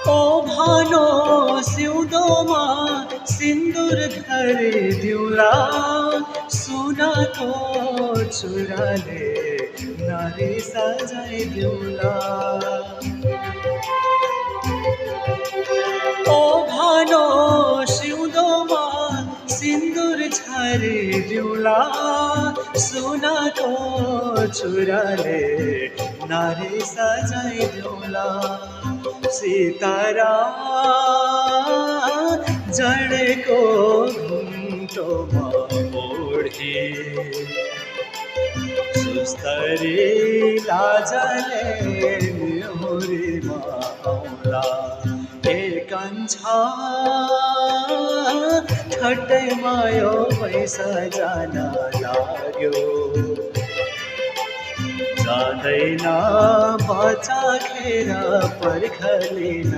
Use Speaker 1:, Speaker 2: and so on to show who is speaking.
Speaker 1: ओ भानो सिउँदोमा सिन्दुर धरिदिउँला सुनको चुराले नारी सजाइदिउँला ओ भानो सिउँदोमा सिन्दुर छरिदिउँला सुनको चुराले नारी सजाइदिउँला सितारा जडेको घुम्टोमा ओढी सुस्तरी लाजले न्योरीमा आउँला कान्छा ठट्टैमा यो पैसा जान लाग्यो जाँदैन बच्चा खेर पर्ख लिन